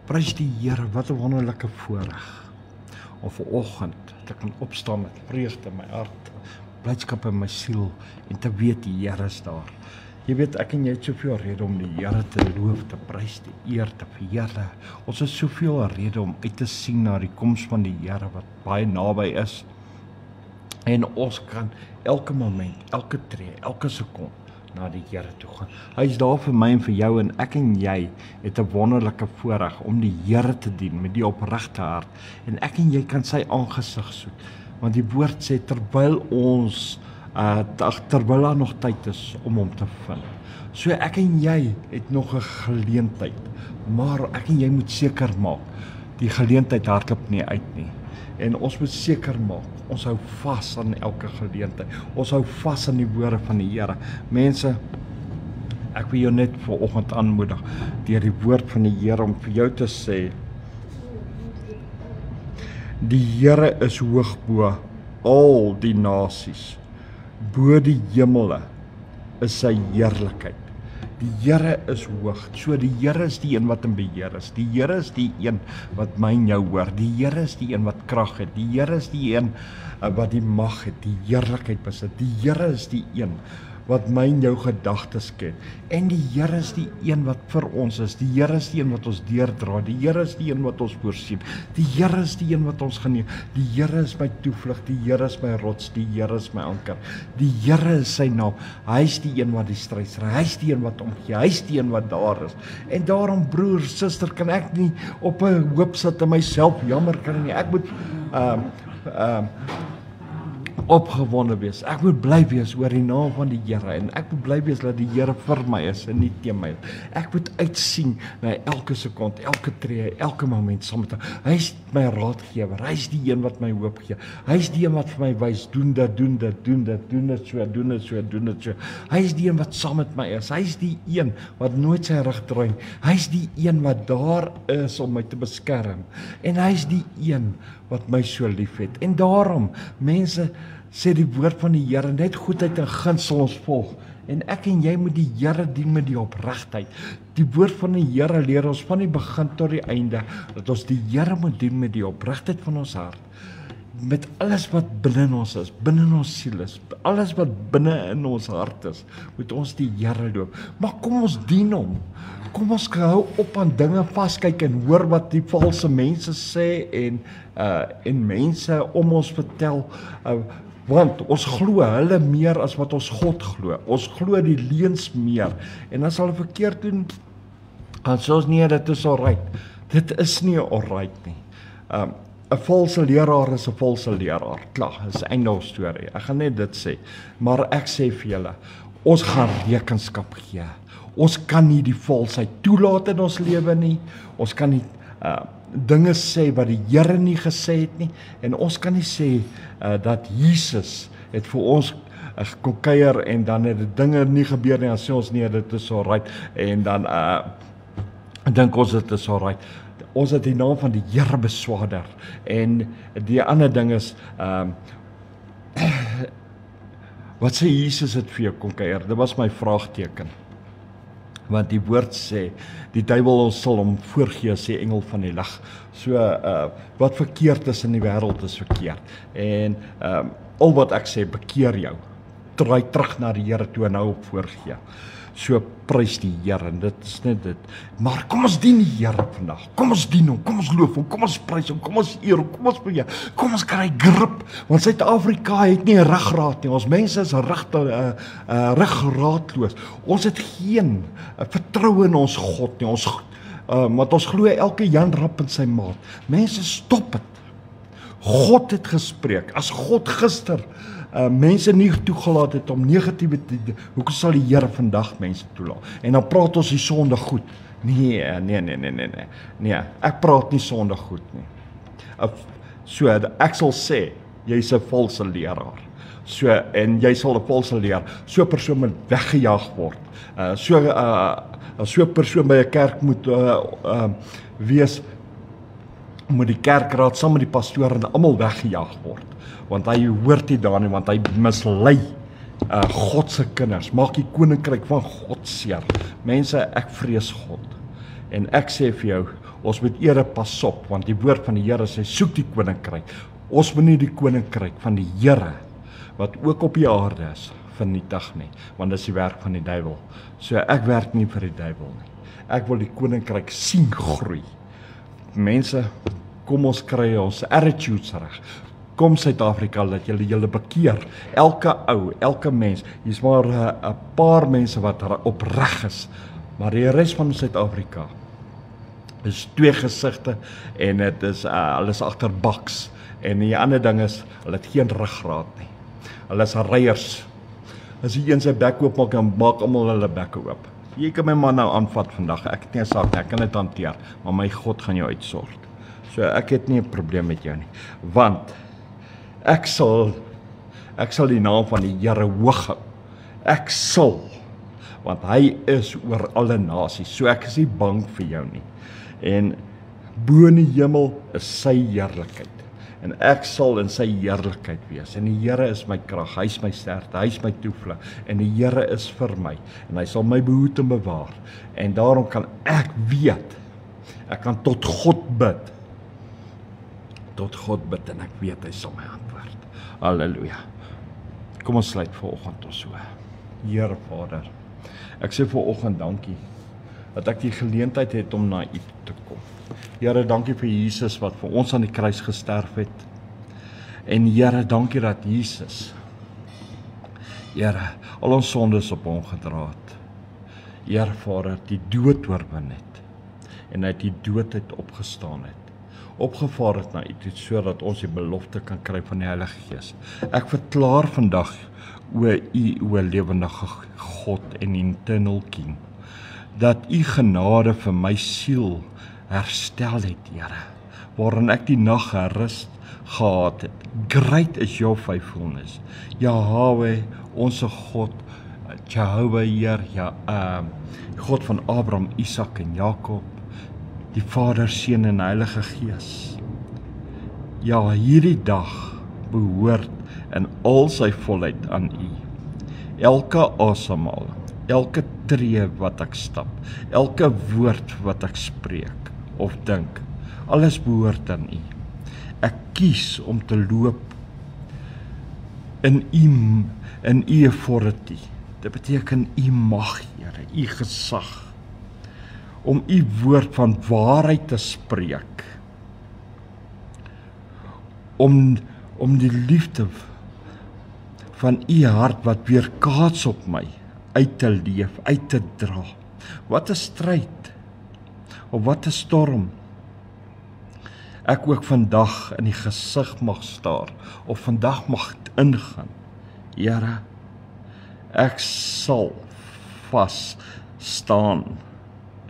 Prys die Here, wat 'n wonderlike voorreg om vanoggend te kan opstaan met vreugde in my hart, blydskap in my siel en te weet die Here is daar. Jy weet, ek en jy het soveel rede om die Here te loof, te prys, te eer, te verheerlik. Ons het soveel rede om uit te sien na die koms van die Here wat baie naby is. En ons kan elke moment, elke tree, elke sekonde na die Here toe gaan. Hy is daar vir my en vir jou, en ek en jy het 'n wonderlike voorreg om die Here te dien met die opregte hart. En ek en jy kan sy aangesig soek. Want die woord sê terwyl ons terwyl daar nog tyd is om hom te vind. So ek en jy het nog 'n geleentheid, maar ek en jy moet seker maak die geleentheid hardloop nie uit nie. En ons moet seker maak, ons hou vas aan elke geleentheid. Ons hou vas aan die woorde van die Here. Mense, ek wil jou net vanoggend aanmoedig deur die woord van die Here om vir jou te sê, die Here is hoog bo al die nasies. Bo die hemele is sy heerlikheid. Die Here is hoog. So die Here is die een wat in beheer is. Die Here is die een wat my en jou hoor. Die Here is die een wat krag het. Die Here is die een wat die mag het, die heerlikheid besit. Die Here is die een wat my en jou gedagtes ken. En die Here is die een wat vir ons is. Die Here is die een wat ons deurdra. Die Here is die een wat ons voorsien. Die Here is die een wat ons geneem. Die Here is my toevlug. Die Here is my rots. Die Here is my anker. Die Here is sy naam. Hy is die een wat die stryd stry. Hy is die een wat omgee. Hy is die een wat daar is. En daarom, broer, suster, kan ek nie op 'n hoop sit in myself jammer kan nie. Ek moet opgewonde wees. Ek moet bly wees oor die naam van die Here, en ek moet bly wees dat die Here vir my is en nie teen my. Ek moet uitsien na elke sekonde, elke tree, elke moment saam met hom. Hy is my raadgewer. Hy is die een wat my hoop gee. Hy is die een wat vir my wys, doen dit, doen dit, doen dit, doen dit so, doen dit so, doen dit so. Hy is die een wat saam met my is. Hy is die een wat nooit sy rug draai. Hy is die een wat daar is om my te beskerm. En hy is die een wat my so liefhet. En daarom, mense, sê die woord van die Here, net goedheid en guns sal ons volg. En ek en jy moet die Here dien met die opregtheid. Die woord van die Here leer ons van die begin tot die einde, dat ons die Here moet dien met die opregtheid van ons hart. Met alles wat binne ons is, binne ons siel is, alles wat binne in ons hart is, moet ons die Here loop. Maar kom ons dien hom. Kom ons hou op aan dinge vaskyk en hoor wat die valse mense sê en mense om ons vertel, want ons glo hulle meer as wat ons God glo. Ons glo die leuns meer. En as hulle verkeerd doen, dan sê ons nee, dit is alright. Dit is nie alright nie. 'n valse leraar is 'n valse leraar. Klaar, dis 'n einde storie. Ek gaan net dit sê. Maar ek sê vir julle, ons gaan rekenskap gee. Ons kan nie die valsheid toelaat in ons lewe nie. Ons kan nie dinge sê wat die Here nie gesê het nie. En ons kan nie sê dat Jesus het vir ons kom kuier en dan het die dinge nie gebeur nie. Dan sê ons nee, dit is alright. En dan dink ons dit is alright. Ons het die naam van die Here beswaarder. En die ander ding is wat sê Jesus het vir jou kom kuier? Dit was my vraagteken. Want die woord sê, die duiwel ons sal hom voorgee as die engel van die lig. So, wat verkeerd is in die wêreld is verkeerd. En al wat ek sê, bekeer jou. Draai terug na die Here toe en hou op voorgee. So prys die Here, en dit is net dit. Maar kom ons dien die Here vandag. Kom ons dien hom, kom ons loof hom, kom ons prys hom, kom ons eer hom, kom ons beheer. Kom ons kry grip, want Suid-Afrika het nie 'n ruggraat nie. Ons mense is ruggraatloos. Ons het geen vertroue in ons God nie. Want ons glo elke Jan Rap in sy maat. Mense, stop dit. God het gespreek. As God gister mense nie toegelaat het om negatiewe te doen, hoekom sal die Here vandag mense toelaat? En dan praat ons die sonde goed. Nee, ek praat nie sonde goed nie. So, ek sal sê, jy's 'n valse leraar. So, en jy sal 'n valse leraar. So 'n persoon moet weggejaag word. So 'n persoon by 'n kerk moet wees, moet die kerkraad saam met die pastoor en almal weggejaag word. Want hy hoort nie daar nie, want hy mislei God se kinders. Maak die koninkryk van God seer. Mense, ek vrees God. En ek sê vir jou, Ons moet ere pas op, want die woord van die Here sê, soek die koninkryk. Ons moet nie die koninkryk van die Here, wat ook op die aarde is, vernietig nie, want dit is die werk van die duiwel. So ek werk nie vir die duiwel nie. Ek wil die koninkryk sien groei. Mense, kom ons kry ons attitudes reg. Kom Suid-Afrika, dat julle bekeer. Elke ou, elke mens, hier's maar 'n paar mense wat opreg is, maar die res van Suid-Afrika is twee gesigte en dit is hulle is agterbaks. En die ander ding is, hulle het geen ruggraat nie. Hulle is reiers. As die een sy bek oop maak, dan maak almal hulle bekke oop. Jy kan my man nou aanvat vandag, ek het nie 'n saak nie, ek kan dit hanteer, maar my God gaan jou uitsort. So ek het nie 'n probleem met jou nie, want ek sal die naam van die Here hoog hou. Ek sal, want hy is oor alle nasies, so ek is nie bang vir jou nie. En bo in die hemel is sy heerlikheid. En ek sal in sy heerlikheid wees. En die Here is my krag, hy is my sterkte, hy is my toevlug. En die Here is vir my. En hy sal my behoed en bewaar. En daarom kan ek weet, ek kan tot God bid. Tot God bid en ek weet hy sal my antwoord. Halleluja. Kom ons sluit vanoggend ons so. Here Vader, ek sê vanoggend dankie dat ek die geleentheid het om na U te kom. Here, dankie vir Jesus wat vir ons aan die kruis gesterf het. En Here, dankie dat Jesus, Here, al ons sondes op hom gedra het. Here Vader, die dood oorwin het. En hy het die doodheid opgestaan het. Opgevaar het na U toe, sodat ons die belofte kan kry van die Heilige Gees. Ek verklaar vandag o U lewendige God en eternal King, dat U genade vir my siel herstel het, Here, waarin ek die nag gerus gehad het. Great is your faithfulness. Yahweh, onze God, Jehovah Heer, God van Abraham, Isak en Jakob, die Vader, Seun en Heilige Gees. Ja, hierdie dag behoort in al sy volheid aan U. Elke asemhaling, elke tree wat ek stap, elke woord wat ek spreek of dink, alles behoort aan U. Ek kies om te loop in U authority. Dit beteken U mag, Here, U gesag, om U woord van waarheid te spreek, om die liefde van U hart wat weerkaats op my, uit te leef, uit te dra. Wat 'n stryd, of wat 'n storm, ek ook vandag in die gesig mag staar, of vandag mag ingaan. Here, ek sal vas staan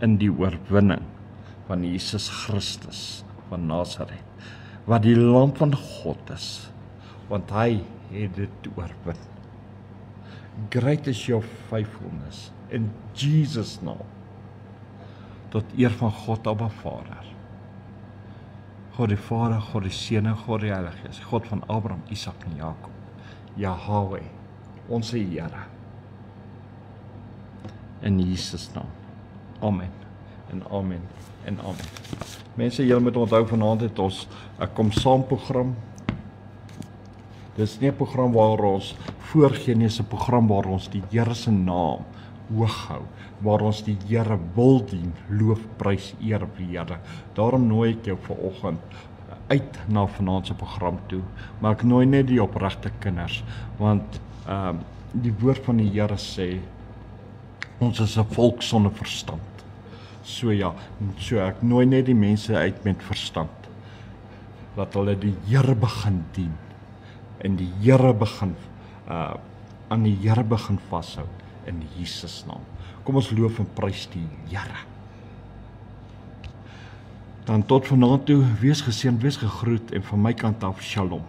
in die oorwinning van Jesus Christus van Nazareth, wat die lam van God is, want hy het dit oorwin. Great is your faithfulness in Jesus' naam, tot eer van God Abba Vader. God die Vader, God die Seun en God die Heilige Gees, God van Abraham, Isak en Jakob, Yahweh, onze Here, in Jesus' naam. Amen, en amen, en amen. Mense, julle moet onthou, vanaand het ons 'n kom saam program. Dis nie 'n program waar ons voorgee nie, dis 'n program waar ons die Here se naam hoog hou, waar ons die Here wil dien, loof, prys, eer vir die Here. Daarom nooi ek jou vanoggend uit na vanaand se program toe, maar ek nooi net die opregte kinders, want die woord van die Here sê, ons is 'n volk sonder verstand. So ja, so ek nooi net die mense uit met verstand, dat hulle die Here begin dien, en die Here begin, aan die Here begin vashou, in Jesus naam. Kom ons loof en prys die Here. Dan tot vanaand toe, wees geseënd, wees gegroet, en van my kant af, shalom.